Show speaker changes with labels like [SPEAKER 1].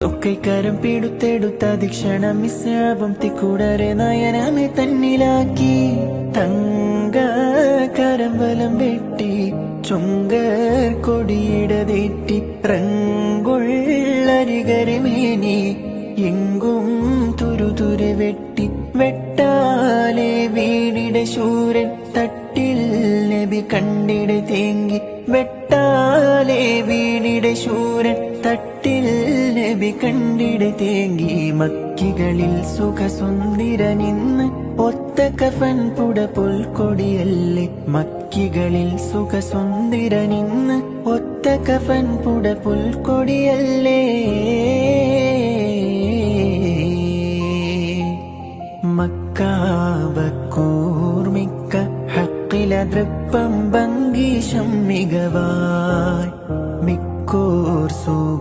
[SPEAKER 1] കരം പിടുത്തെടുത്ത ദിക്ഷണം മിസ്സാപം തിക്കൂടരെ നയനമെ തന്നിലാക്കി തങ്ക കരമ്പലം വെട്ടി ചുങ്കർ കൊടിയിടതേറ്റി റങ്കുള്ളരികരമേനി എങ്കും തുരുതുരെ വെട്ടി വെട്ടാലെ വീടിട ശൂരൻ തട്ടിൽ നബി കണ്ടിട തേങ്ങി വെട്ടാലെ വീടിട ശൂരൻ തട്ടിൽ നബി കണ്ടിട തേങ്ങി മക്കികളിൽ സുഖസുന്ദരനിന്ന് ഒത്ത കഫൻ പുട പുൽക്കൊടിയല്ലേ മക്കികളിൽ സുഖസുന്ദരനിന്ന് ഒത്ത കഫൻ പുട പുൽക്കൊടിയല്ലേ മക്കാബക്കൂർമിക്ക ഹക്കിലതൃപ്പം ഭംഗീശം മികവായി മിക്കൂർ സുഖ